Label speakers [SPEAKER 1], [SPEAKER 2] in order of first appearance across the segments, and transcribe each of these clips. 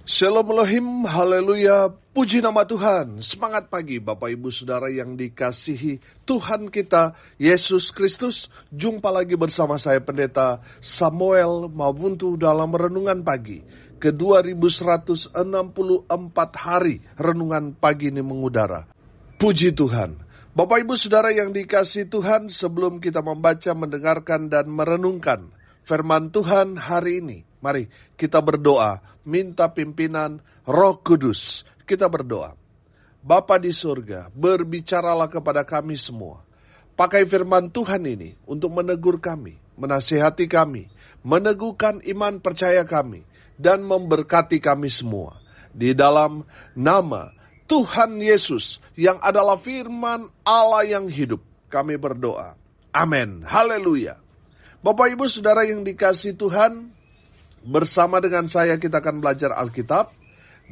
[SPEAKER 1] Shalom Elohim, haleluya, puji nama Tuhan. Semangat pagi Bapak Ibu Saudara yang dikasihi Tuhan kita, Yesus Kristus. Jumpa lagi bersama saya Pendeta Samuel Mabuntu dalam Renungan Pagi. Ke-2164 hari Renungan Pagi ini mengudara. Puji Tuhan. Bapak Ibu Saudara yang dikasihi Tuhan, sebelum kita membaca, mendengarkan, dan merenungkan firman Tuhan hari ini, mari kita berdoa, minta pimpinan Roh Kudus. Kita berdoa. Bapa di surga, berbicaralah kepada kami semua. Pakai firman Tuhan ini untuk menegur kami, menasihati kami, meneguhkan iman percaya kami, dan memberkati kami semua. Di dalam nama Tuhan Yesus yang adalah firman Allah yang hidup, kami berdoa. Amin. Haleluya. Bapak Ibu Saudara yang dikasihi Tuhan, bersama dengan saya kita akan belajar Alkitab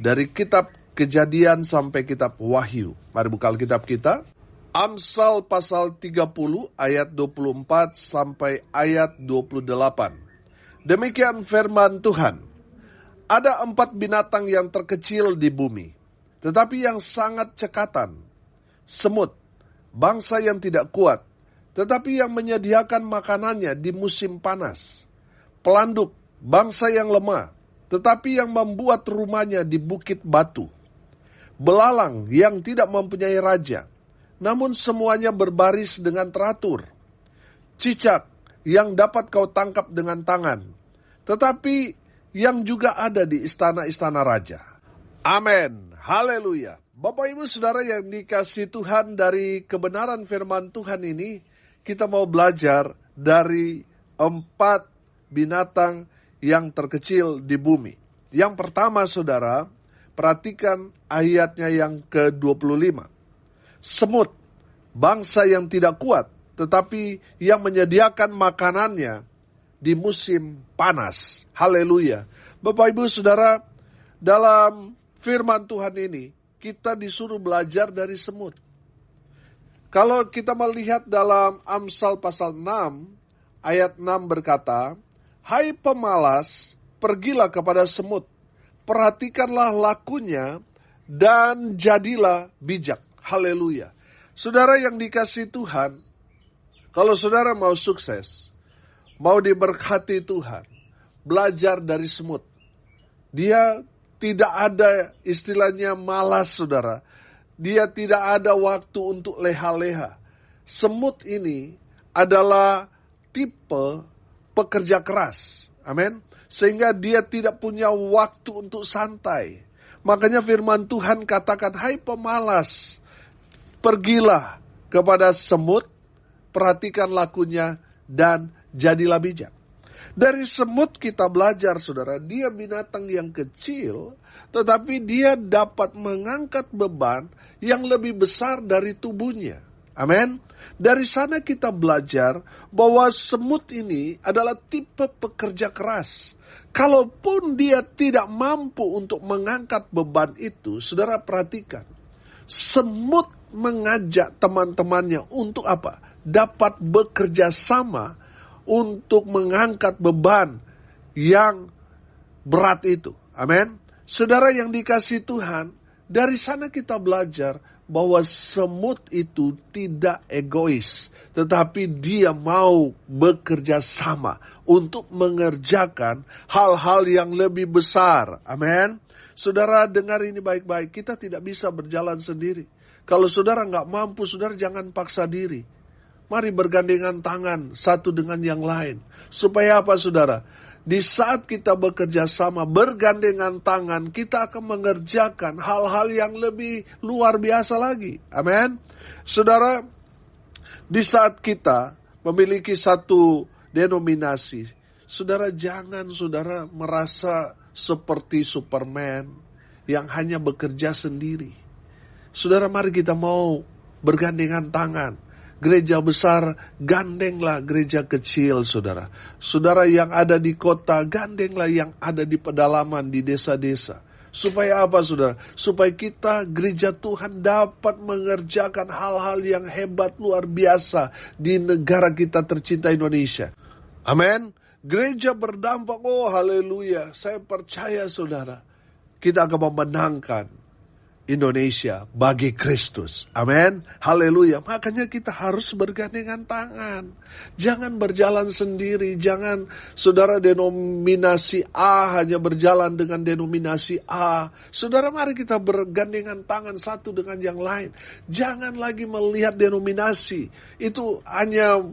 [SPEAKER 1] dari kitab Kejadian sampai kitab Wahyu. Mari buka Alkitab kita. Amsal pasal 30 ayat 24 sampai ayat 28. Demikian firman Tuhan. Ada 4 binatang yang terkecil di bumi, tetapi yang sangat cekatan. Semut, bangsa yang tidak kuat, tetapi yang menyediakan makanannya di musim panas. Pelanduk, bangsa yang lemah, tetapi yang membuat rumahnya di bukit batu. Belalang yang tidak mempunyai raja, namun semuanya berbaris dengan teratur. Cicak yang dapat kau tangkap dengan tangan, tetapi yang juga ada di istana-istana raja. Amin. Haleluya. Bapak Ibu Saudara yang dikasihi Tuhan, dari kebenaran firman Tuhan ini, kita mau belajar dari 4 binatang yang terkecil di bumi. Yang pertama Saudara, perhatikan ayatnya yang ke-25. Semut, bangsa yang tidak kuat, tetapi yang menyediakan makanannya di musim panas. Haleluya. Bapak Ibu Saudara, dalam firman Tuhan ini, kita disuruh belajar dari semut. Kalau kita melihat dalam Amsal pasal 6, ayat 6 berkata, "Hai pemalas, pergilah kepada semut, perhatikanlah lakunya, dan jadilah bijak." Haleluya. Saudara yang dikasihi Tuhan, kalau saudara mau sukses, mau diberkati Tuhan, belajar dari semut. Dia tidak ada istilahnya malas, saudara. Dia tidak ada waktu untuk leha-leha. Semut ini adalah tipe pekerja keras. Amin. Sehingga dia tidak punya waktu untuk santai. Makanya firman Tuhan katakan, "Hai pemalas, pergilah kepada semut, perhatikan lakunya, dan jadilah bijak." Dari semut kita belajar, saudara, dia binatang yang kecil, tetapi dia dapat mengangkat beban yang lebih besar dari tubuhnya. Amin. Dari sana kita belajar bahwa semut ini adalah tipe pekerja keras. Kalaupun dia tidak mampu untuk mengangkat beban itu, saudara perhatikan. Semut mengajak teman-temannya untuk apa? Dapat bekerja sama untuk mengangkat beban yang berat itu. Amin. Saudara yang dikasihi Tuhan, dari sana kita belajar bahwa semut itu tidak egois, tetapi dia mau bekerja sama untuk mengerjakan hal-hal yang lebih besar. Amin. Saudara dengar ini baik-baik, kita tidak bisa berjalan sendiri. Kalau saudara nggak mampu, saudara jangan paksa diri. Mari bergandengan tangan satu dengan yang lain. Supaya apa saudara? Di saat kita bekerja sama, bergandengan tangan, kita akan mengerjakan hal-hal yang lebih luar biasa lagi. Amin. Saudara, di saat kita memiliki satu denominasi, saudara jangan saudara merasa seperti Superman yang hanya bekerja sendiri. Saudara, mari kita mau bergandengan tangan. Gereja besar, gandenglah gereja kecil, saudara. Saudara yang ada di kota, gandenglah yang ada di pedalaman, di desa-desa. Supaya apa, saudara? Supaya kita, gereja Tuhan, dapat mengerjakan hal-hal yang hebat, luar biasa di negara kita tercinta Indonesia. Amin. Gereja berdampak, oh haleluya. Saya percaya, saudara, kita akan memenangkan Indonesia bagi Kristus. Amin. Haleluya. Makanya kita harus bergandengan tangan. Jangan berjalan sendiri. Jangan saudara denominasi A hanya berjalan dengan denominasi A. Saudara, mari kita bergandengan tangan satu dengan yang lain. Jangan lagi melihat denominasi. Itu hanya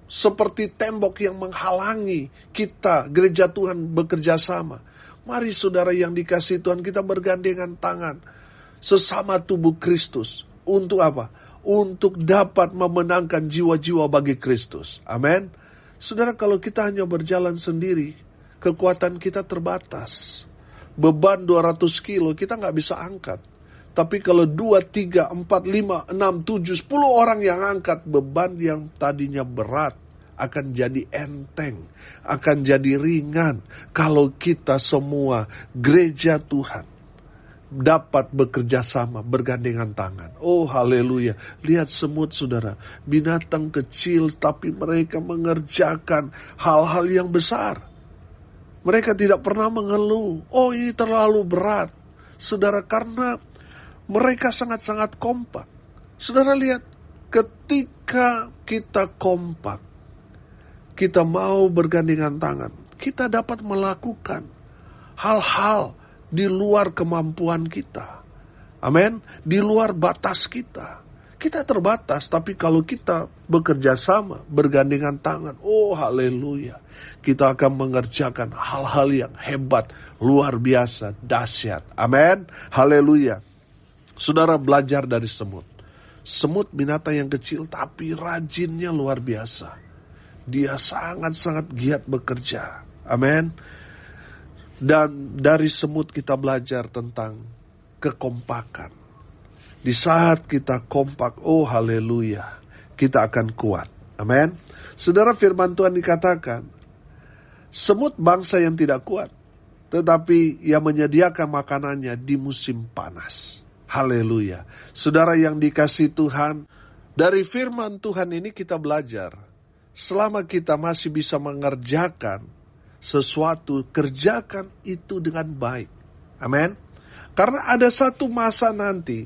[SPEAKER 1] seperti tembok yang menghalangi kita, gereja Tuhan, bekerja sama. Mari saudara yang dikasihi Tuhan, kita bergandengan tangan sesama tubuh Kristus. Untuk apa? Untuk dapat memenangkan jiwa-jiwa bagi Kristus. Amin. Saudara, kalau kita hanya berjalan sendiri, kekuatan kita terbatas. Beban 200 kilo kita nggak bisa angkat. Tapi kalau 2, 3, 4, 5, 6, 7, 10 orang yang angkat, beban yang tadinya berat akan jadi enteng, akan jadi ringan. Kalau kita semua gereja Tuhan dapat bekerja sama, bergandengan tangan. Oh haleluya. Lihat semut saudara, binatang kecil tapi mereka mengerjakan hal-hal yang besar. Mereka tidak pernah mengeluh, oh ini terlalu berat. Saudara, karena mereka sangat-sangat kompak. Saudara lihat, ketika kita kompak, kita mau bergandengan tangan, kita dapat melakukan hal-hal di luar kemampuan kita. Amin. Di luar batas kita. Kita terbatas, tapi kalau kita bekerja sama, bergandengan tangan, oh haleluya, kita akan mengerjakan hal-hal yang hebat, luar biasa, dahsyat. Amin. Haleluya. Saudara, belajar dari semut. Semut binatang yang kecil tapi rajinnya luar biasa. Dia sangat-sangat giat bekerja. Amin. Dan dari semut kita belajar tentang kekompakan. Di saat kita kompak, oh haleluya, kita akan kuat. Amin. Saudara, firman Tuhan dikatakan, semut bangsa yang tidak kuat, tetapi yang menyediakan makanannya di musim panas. Haleluya. Saudara yang dikasihi Tuhan, dari firman Tuhan ini kita belajar, selama kita masih bisa mengerjakan sesuatu, kerjakan itu dengan baik. Amin. Karena ada satu masa nanti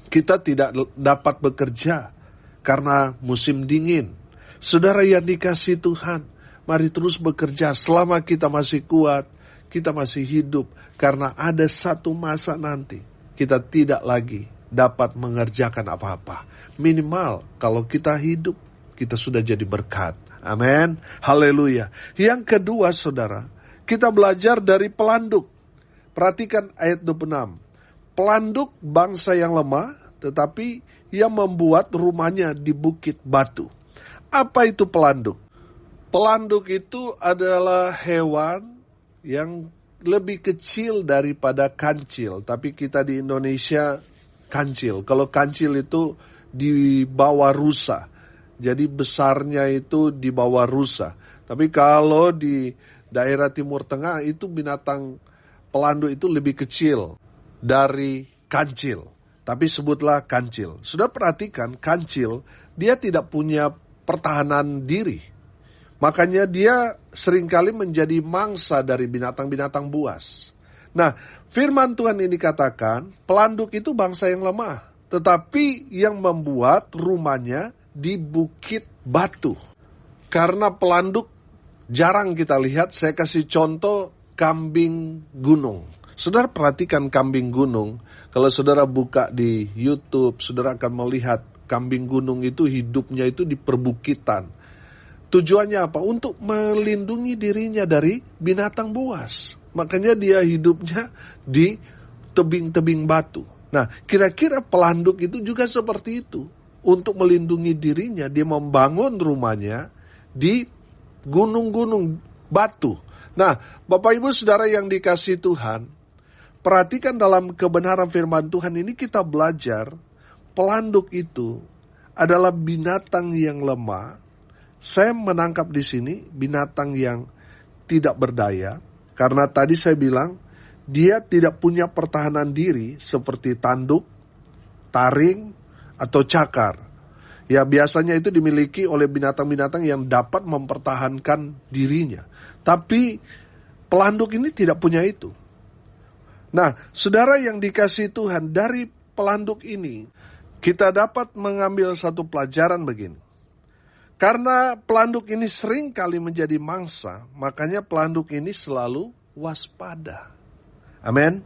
[SPEAKER 1] kita tidak dapat bekerja karena musim dingin. Saudara yang dikasihi Tuhan, mari terus bekerja selama kita masih kuat, kita masih hidup. Karena ada satu masa nanti kita tidak lagi dapat mengerjakan apa-apa. Minimal kalau kita hidup, kita sudah jadi berkat. Amin. Haleluya. Yang kedua saudara, kita belajar dari pelanduk. Perhatikan ayat 26. Pelanduk bangsa yang lemah, tetapi yang membuat rumahnya di bukit batu. Apa itu pelanduk? Pelanduk itu adalah hewan yang lebih kecil daripada kancil. Tapi kita di Indonesia kancil. Kalau kancil itu di bawah rusa. Jadi besarnya itu di bawah rusa. Tapi kalau di daerah Timur Tengah itu binatang pelanduk itu lebih kecil dari kancil. Tapi sebutlah kancil. Sudah perhatikan kancil, dia tidak punya pertahanan diri. Makanya dia seringkali menjadi mangsa dari binatang-binatang buas. Nah, firman Tuhan ini katakan, pelanduk itu bangsa yang lemah. Tetapi yang membuat rumahnya di bukit batu. Karena pelanduk jarang kita lihat, saya kasih contoh kambing gunung. Saudara perhatikan kambing gunung. Kalau saudara buka di YouTube, saudara akan melihat kambing gunung itu hidupnya itu di perbukitan. Tujuannya apa? Untuk melindungi dirinya dari binatang buas. Makanya dia hidupnya di tebing-tebing batu. Nah, kira-kira pelanduk itu juga seperti itu. Untuk melindungi dirinya, dia membangun rumahnya di gunung-gunung batu. Nah, Bapak Ibu Saudara yang dikasihi Tuhan, perhatikan dalam kebenaran firman Tuhan ini kita belajar, pelanduk itu adalah binatang yang lemah. Saya menangkap di sini binatang yang tidak berdaya, karena tadi saya bilang, dia tidak punya pertahanan diri seperti tanduk, taring, atau cakar. Ya, biasanya itu dimiliki oleh binatang-binatang yang dapat mempertahankan dirinya. Tapi pelanduk ini tidak punya itu. Nah, saudara yang dikasihi Tuhan, dari pelanduk ini, kita dapat mengambil satu pelajaran begini. Karena pelanduk ini sering kali menjadi mangsa, makanya pelanduk ini selalu waspada. Amin.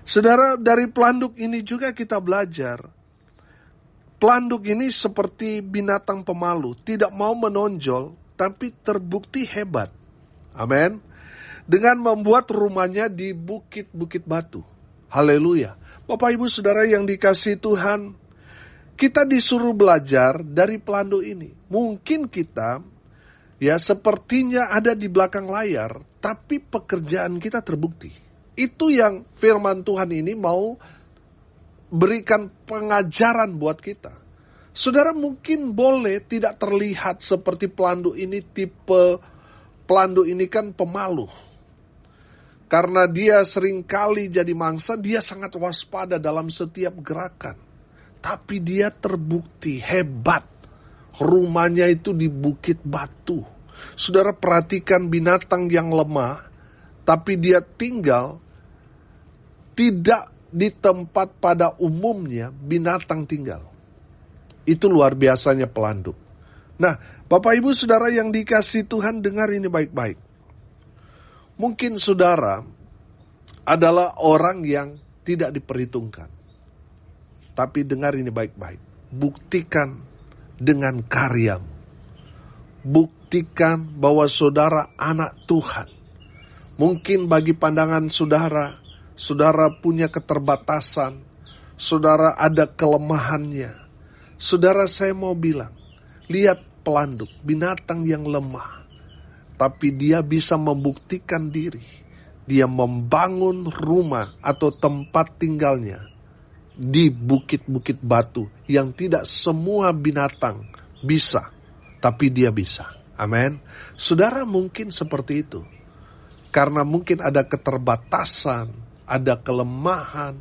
[SPEAKER 1] Saudara, dari pelanduk ini juga kita belajar. Pelanduk ini seperti binatang pemalu, tidak mau menonjol, tapi terbukti hebat. Amin. Dengan membuat rumahnya di bukit-bukit batu. Haleluya. Bapak Ibu Saudara yang dikasihi Tuhan, kita disuruh belajar dari pelanduk ini. Mungkin kita sepertinya ada di belakang layar, tapi pekerjaan kita terbukti. Itu yang firman Tuhan ini mau berikan pengajaran buat kita. Saudara mungkin boleh tidak terlihat seperti pelanduk ini, tipe pelanduk ini kan pemalu. Karena dia seringkali jadi mangsa, dia sangat waspada dalam setiap gerakan. Tapi dia terbukti hebat. Rumahnya itu di bukit batu. Saudara perhatikan binatang yang lemah, tapi dia tinggal tidak di tempat pada umumnya binatang tinggal. Itu luar biasanya pelanduk. Nah, Bapak Ibu Saudara yang dikasihi Tuhan, dengar ini baik-baik. Mungkin saudara adalah orang yang tidak diperhitungkan. Tapi dengar ini baik-baik. Buktikan dengan karyamu. Buktikan bahwa saudara anak Tuhan. Mungkin bagi pandangan saudara, saudara punya keterbatasan. Saudara ada kelemahannya. Saudara, saya mau bilang, lihat pelanduk, binatang yang lemah. Tapi dia bisa membuktikan diri. Dia membangun rumah atau tempat tinggalnya di bukit-bukit batu yang tidak semua binatang bisa, tapi dia bisa. Amin. Saudara mungkin seperti itu. Karena mungkin ada keterbatasan, ada kelemahan,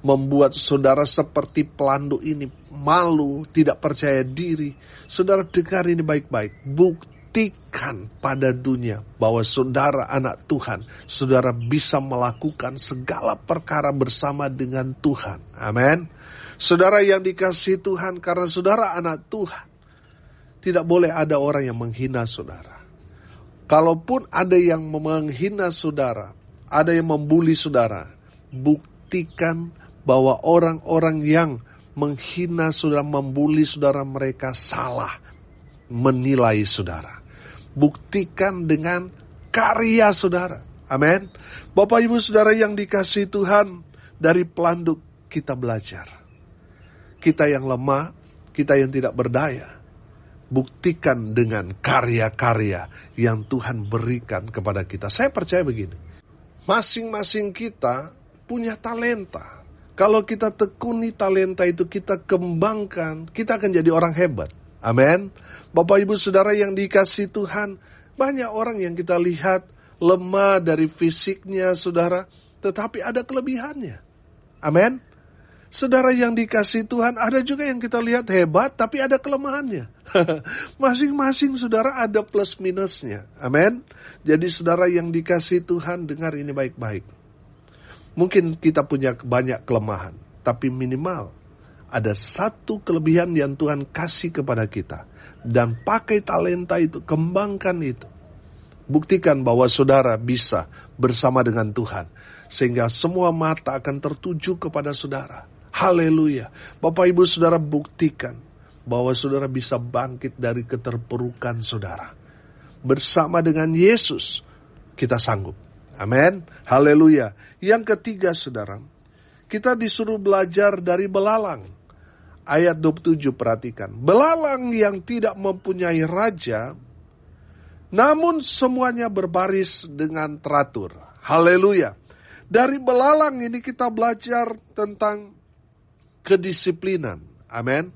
[SPEAKER 1] membuat saudara seperti pelanduk ini malu, tidak percaya diri. Saudara dengar ini baik-baik. Buktikan pada dunia bahwa saudara anak Tuhan, saudara bisa melakukan segala perkara bersama dengan Tuhan. Amin. Saudara yang dikasihi Tuhan, karena saudara anak Tuhan, tidak boleh ada orang yang menghina saudara. Kalaupun ada yang menghina saudara, ada yang membuli saudara, buktikan bahwa orang-orang yang menghina saudara, membuli saudara, mereka salah menilai saudara. Buktikan dengan karya saudara. Amin. Bapak Ibu Saudara yang dikasihi Tuhan, dari pelanduk kita belajar. Kita yang lemah, kita yang tidak berdaya, buktikan dengan karya-karya yang Tuhan berikan kepada kita. Saya percaya begini, masing-masing kita punya talenta. Kalau kita tekuni talenta itu, kita kembangkan, kita akan jadi orang hebat. Amin. Bapak Ibu Saudara yang dikasihi Tuhan, banyak orang yang kita lihat lemah dari fisiknya saudara, tetapi ada kelebihannya. Amin. Saudara yang dikasihi Tuhan, ada juga yang kita lihat hebat tapi ada kelemahannya. Masing-masing saudara ada plus minusnya. Amin. Jadi saudara yang dikasihi Tuhan, dengar ini baik-baik. Mungkin kita punya banyak kelemahan, tapi minimal ada satu kelebihan yang Tuhan kasih kepada kita. Dan pakai talenta itu, kembangkan itu. Buktikan bahwa saudara bisa bersama dengan Tuhan. Sehingga semua mata akan tertuju kepada saudara. Haleluya. Bapak Ibu Saudara, buktikan bahwa saudara bisa bangkit dari keterpurukan saudara. Bersama dengan Yesus, kita sanggup. Amin. Haleluya. Yang ketiga saudara, kita disuruh belajar dari belalang. Ayat 27 perhatikan. Belalang yang tidak mempunyai raja, namun semuanya berbaris dengan teratur. Haleluya. Dari belalang ini kita belajar tentang kedisiplinan. Amin.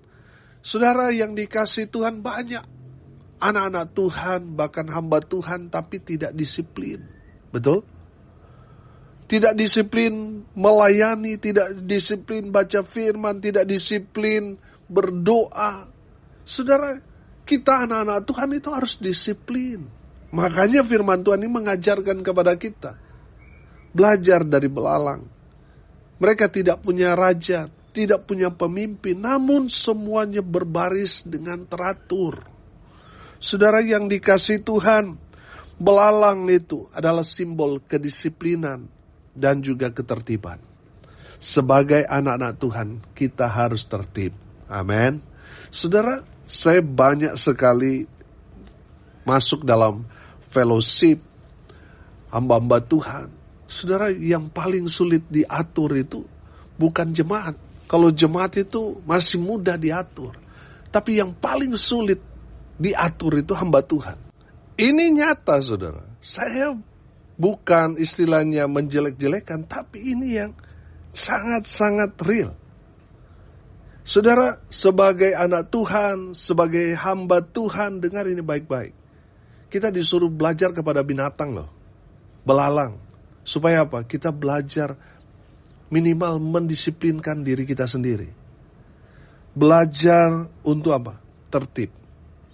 [SPEAKER 1] Saudara yang dikasihi Tuhan, banyak anak-anak Tuhan, bahkan hamba Tuhan, tapi tidak disiplin. Betul? Tidak disiplin melayani, tidak disiplin baca firman, tidak disiplin berdoa. Saudara, kita anak-anak Tuhan itu harus disiplin. Makanya firman Tuhan ini mengajarkan kepada kita belajar dari belalang. Mereka tidak punya raja, tidak punya pemimpin, namun semuanya berbaris dengan teratur. Saudara yang dikasihi Tuhan, belalang itu adalah simbol kedisiplinan dan juga ketertiban. Sebagai anak-anak Tuhan, kita harus tertib. Amin. Saudara, saya banyak sekali masuk dalam fellowship hamba-hamba Tuhan. Saudara, yang paling sulit diatur itu bukan jemaat. Kalau jemaat itu masih mudah diatur. Tapi yang paling sulit diatur itu hamba Tuhan. Ini nyata, saudara. Saya bukan istilahnya menjelek-jelekan, tapi ini yang sangat-sangat real. Saudara, sebagai anak Tuhan, sebagai hamba Tuhan, dengar ini baik-baik. Kita disuruh belajar kepada binatang loh. Belalang. Supaya apa? Kita belajar minimal mendisiplinkan diri kita sendiri. Belajar untuk apa? Tertib.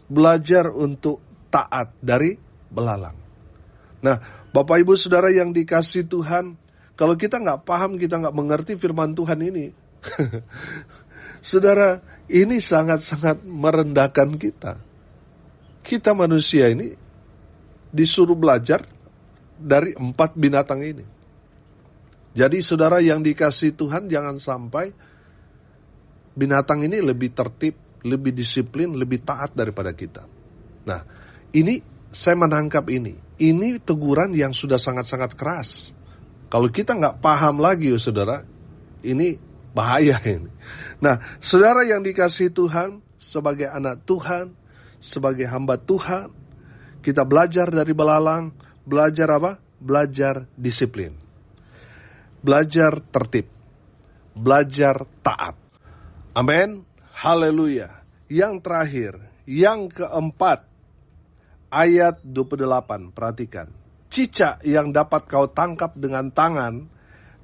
[SPEAKER 1] Belajar untuk taat dari belalang. Nah, Bapak Ibu Saudara yang dikasihi Tuhan, kalau kita nggak paham, kita nggak mengerti firman Tuhan ini, saudara, ini sangat-sangat merendahkan kita. Kita manusia ini disuruh belajar dari 4 binatang ini. Jadi saudara yang dikasihi Tuhan, jangan sampai binatang ini lebih tertib, lebih disiplin, lebih taat daripada kita. Nah, ini saya menangkap ini. Ini teguran yang sudah sangat-sangat keras. Kalau kita nggak paham lagi, saudara, ini bahaya ini. Nah, saudara yang dikasihi Tuhan, sebagai anak Tuhan, sebagai hamba Tuhan, kita belajar dari belalang. Belajar apa? Belajar disiplin. Belajar tertib. Belajar taat. Amin. Haleluya. Yang terakhir, yang keempat, ayat 28, perhatikan. Cicak yang dapat kau tangkap dengan tangan,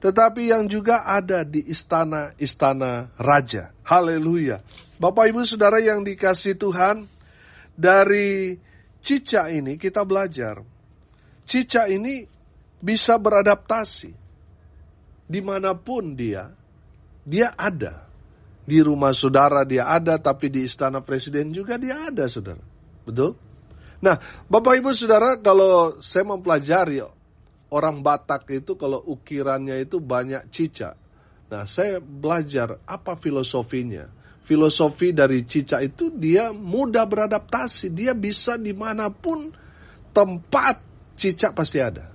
[SPEAKER 1] tetapi yang juga ada di istana-istana raja. Haleluya. Bapak Ibu Saudara yang dikasihi Tuhan, dari cicak ini kita belajar. Cicak ini bisa beradaptasi. Dimanapun dia ada. Di rumah saudara dia ada, tapi di istana presiden juga dia ada, saudara. Betul? Nah, Bapak Ibu Saudara, kalau saya mempelajari orang Batak itu kalau ukirannya itu banyak cicak. Nah, saya belajar apa filosofinya. Filosofi dari cicak itu dia mudah beradaptasi. Dia bisa dimanapun tempat cicak pasti ada.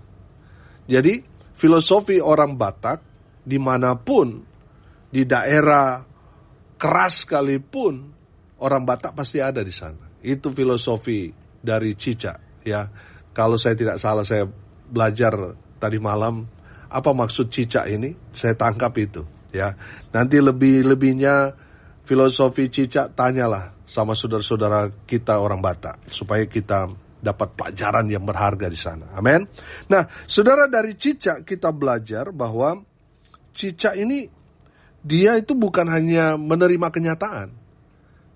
[SPEAKER 1] Jadi filosofi orang Batak dimanapun di daerah keras sekalipun orang Batak pasti ada di sana. Itu filosofi dari cicak ya. Kalau saya tidak salah, saya belajar tadi malam apa maksud cicak ini, saya tangkap itu ya. Nanti lebih-lebihnya filosofi cicak tanyalah sama saudara-saudara kita orang Batak supaya kita dapat pelajaran yang berharga di sana. Amin. Nah, saudara, dari cicak kita belajar bahwa cicak ini dia itu bukan hanya menerima kenyataan.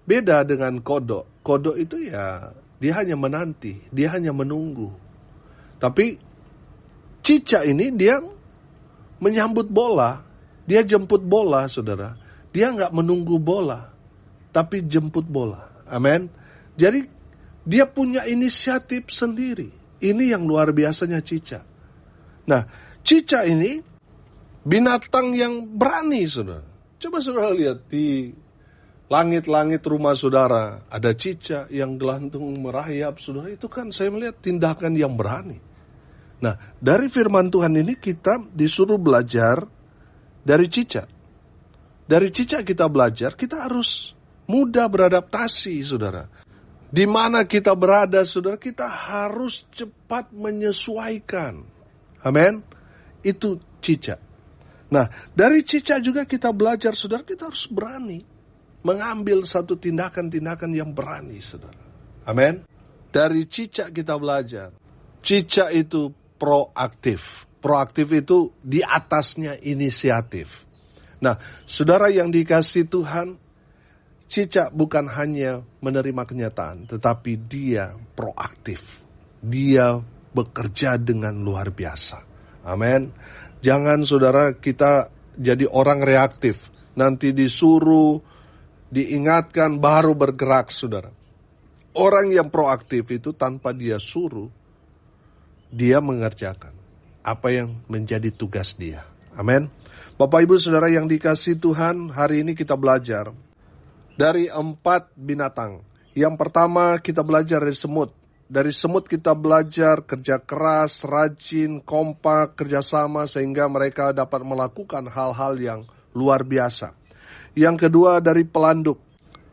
[SPEAKER 1] Beda dengan kodok. Kodok itu ya dia hanya menanti, dia hanya menunggu. Tapi cicak ini dia menyambut bola, dia jemput bola, saudara. Dia nggak menunggu bola, tapi jemput bola. Amin. Jadi dia punya inisiatif sendiri. Ini yang luar biasanya cicak. Nah, cicak ini binatang yang berani, saudara. Coba saudara lihat di langit-langit rumah saudara, ada cicak yang gelantung merayap, saudara. Itu kan saya melihat tindakan yang berani. Nah, dari firman Tuhan ini kita disuruh belajar dari cicak. Dari cicak kita belajar, kita harus mudah beradaptasi, saudara. Di mana kita berada, saudara, kita harus cepat menyesuaikan. Amin. Itu cicak. Nah, dari cicak juga kita belajar, saudara, kita harus berani mengambil satu tindakan-tindakan yang berani, saudara. Amin. Dari cicak kita belajar. Cicak itu proaktif. Proaktif itu di atasnya inisiatif. Nah, saudara yang dikasihi Tuhan, cicak bukan hanya menerima kenyataan, tetapi dia proaktif. Dia bekerja dengan luar biasa. Amin. Jangan saudara kita jadi orang reaktif. Nanti disuruh, diingatkan baru bergerak saudara. Orang yang proaktif itu tanpa dia suruh, dia mengerjakan apa yang menjadi tugas dia. Amin. Bapak Ibu Saudara yang dikasihi Tuhan, hari ini kita belajar dari 4 binatang. Yang pertama kita belajar dari semut. Dari semut kita belajar kerja keras, rajin, kompak, kerjasama sehingga mereka dapat melakukan hal-hal yang luar biasa. Yang kedua dari pelanduk.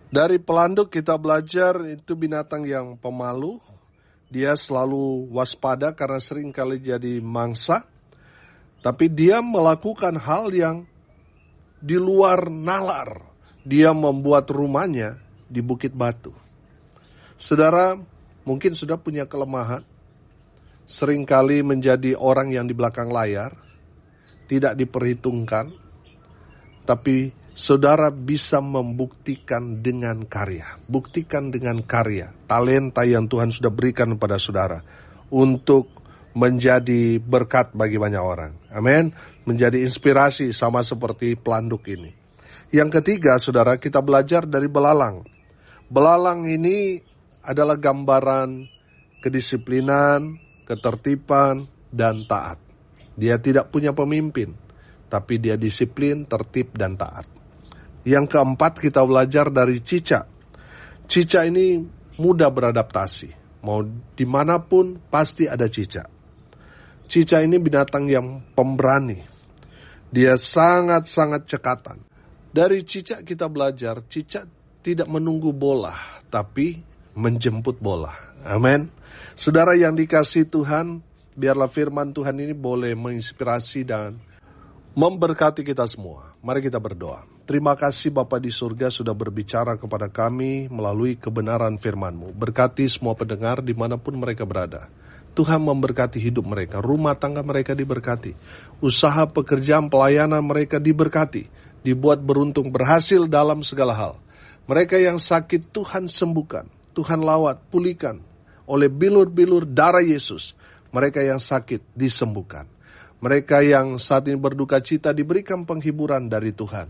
[SPEAKER 1] Dari pelanduk kita belajar itu binatang yang pemalu. Dia selalu waspada karena sering kali jadi mangsa. Tapi dia melakukan hal yang di luar nalar. Dia membuat rumahnya di bukit batu. Saudara, mungkin sudah punya kelemahan. Seringkali menjadi orang yang di belakang layar. Tidak diperhitungkan. Tapi saudara bisa membuktikan dengan karya. Buktikan dengan karya. Talenta yang Tuhan sudah berikan kepada saudara. Untuk menjadi berkat bagi banyak orang. Amin. Menjadi inspirasi sama seperti pelanduk ini. Yang ketiga saudara, kita belajar dari belalang. Belalang ini adalah gambaran kedisiplinan, ketertiban, dan taat. Dia tidak punya pemimpin, tapi dia disiplin, tertib, dan taat. Yang keempat kita belajar dari cicak. Cicak ini mudah beradaptasi. Mau dimanapun pasti ada cicak. Cicak ini binatang yang pemberani. Dia sangat-sangat cekatan. Dari cicak kita belajar, cicak tidak menunggu bola, tapi menjemput bola. Amin. Saudara yang dikasihi Tuhan, biarlah firman Tuhan ini boleh menginspirasi dan memberkati kita semua. Mari kita berdoa. Terima kasih Bapa di surga sudah berbicara kepada kami melalui kebenaran firman-Mu. Berkati semua pendengar dimanapun mereka berada. Tuhan memberkati hidup mereka, rumah tangga mereka diberkati. Usaha pekerjaan pelayanan mereka diberkati. Dibuat beruntung, berhasil dalam segala hal. Mereka yang sakit Tuhan sembuhkan. Tuhan lawat, pulihkan. Oleh bilur-bilur darah Yesus. Mereka yang sakit disembuhkan. Mereka yang saat ini berduka cita diberikan penghiburan dari Tuhan.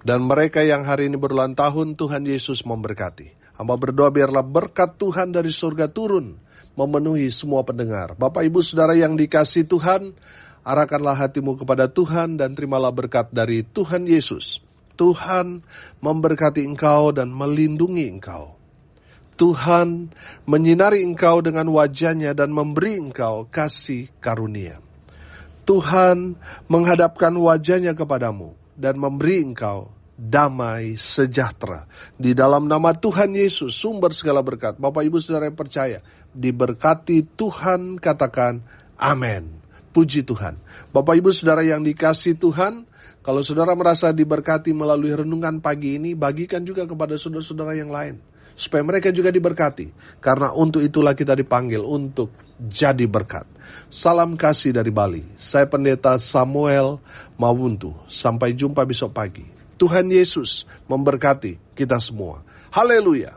[SPEAKER 1] Dan mereka yang hari ini berulang tahun, Tuhan Yesus memberkati. Hamba berdoa biarlah berkat Tuhan dari surga turun, memenuhi semua pendengar. Bapak Ibu Saudara yang dikasihi Tuhan, arahkanlah hatimu kepada Tuhan dan terimalah berkat dari Tuhan Yesus. Tuhan memberkati engkau dan melindungi engkau. Tuhan menyinari engkau dengan wajah-Nya dan memberi engkau kasih karunia. Tuhan menghadapkan wajah-Nya kepadamu dan memberi engkau damai sejahtera. Di dalam nama Tuhan Yesus, sumber segala berkat. Bapak Ibu Saudara yang percaya, diberkati Tuhan, katakan amin. Puji Tuhan. Bapak Ibu Saudara yang dikasihi Tuhan, kalau saudara merasa diberkati melalui renungan pagi ini, bagikan juga kepada saudara-saudara yang lain. Supaya mereka juga diberkati. Karena untuk itulah kita dipanggil untuk jadi berkat. Salam kasih dari Bali. Saya Pendeta Samuel Mawuntu. Sampai jumpa besok pagi. Tuhan Yesus memberkati kita semua. Haleluya.